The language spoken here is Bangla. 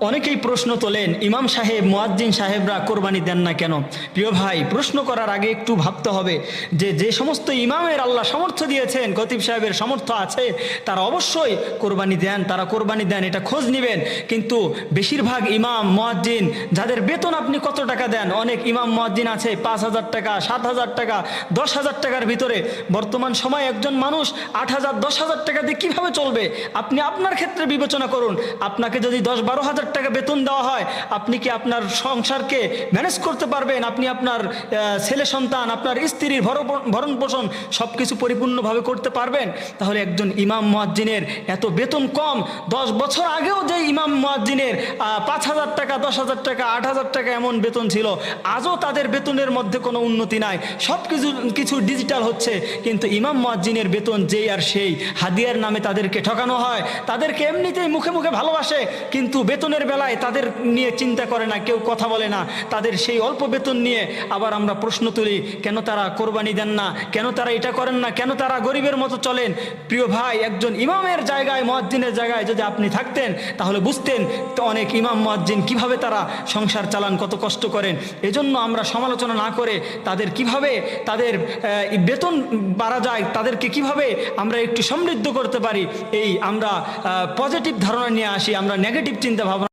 অনেকেই প্রশ্ন তোলেন, ইমাম সাহেব মুয়াজ্জিন সাহেবরা কোরবানি দেন না কেন? প্রিয় ভাই, প্রশ্ন করার আগে একটু ভাবতে হবে যে যে সমস্ত ইমামের আল্লাহ সামর্থ্য দিয়েছেন, খতিব সাহেবের সামর্থ্য আছে, তারা অবশ্যই কোরবানি দেন, তারা কোরবানি দেন, এটা খোঁজ নেবেন। কিন্তু বেশিরভাগ ইমাম মুয়াজ্জিন যাদের বেতন আপনি কত টাকা দেন, অনেক ইমাম মুয়াজ্জিন আছে 5,000 টাকা, 7,000 টাকা, 10,000 টাকার ভিতরে। বর্তমান সময়ে একজন মানুষ 8,000 10,000 টাকা দিয়ে কীভাবে চলবে? আপনি আপনার ক্ষেত্রে বিবেচনা করুন। আপনাকে যদি 10-12,000 টাকা বেতন দেওয়া হয়, আপনি কি আপনার সংসারকে ম্যানেজ করতে পারবেন? আপনি আপনার ছেলে সন্তান, আপনার স্ত্রীর ভরণ পোষণ সব কিছু পরিপূর্ণভাবে করতে পারবেন? তাহলে একজন ইমাম মুয়াজ্জিনের এত বেতন কম, 10 বছর আগেও যে ইমাম মুয়াজ্জিনের 5,000 টাকা, 10,000 টাকা, 8,000 টাকা এমন বেতন ছিল, আজও তাদের বেতনের মধ্যে কোনো উন্নতি নাই। সব কিছু ডিজিটাল হচ্ছে, কিন্তু ইমাম মুয়াজ্জিনের বেতন যেই আর সেই। হাদিয়ার নামে তাদেরকে ঠকানো হয়, তাদেরকে এমনিতেই মুখে মুখে ভালোবাসে, কিন্তু বেতনের বেলায় তাদের নিয়ে চিন্তা করে না, কেউ কথা বলে না। তাদের সেই অল্প বেতন নিয়ে আবার আমরা প্রশ্ন তুলি, কেন তারা কোরবানি দেন না, কেন তারা এটা করেন না, কেন তারা গরিবের মতো চলেন? প্রিয় ভাই, একজন ইমামের জায়গায়, মুয়াজ্জিনের জায়গায় যদি আপনি থাকতেন, তাহলে বুঝতেন তো অনেক ইমাম মুয়াজ্জিন কিভাবে তারা সংসার চালান, কত কষ্ট করেন। এজন্য আমরা সমালোচনা না করে তাদের কিভাবে তাদের বেতন বাড়া যায়, তাদেরকে কিভাবে আমরা একটু সমৃদ্ধ করতে পারি, এই আমরা পজিটিভ ধারণা নিয়ে আসি, আমরা নেগেটিভ চিন্তা ভাবনা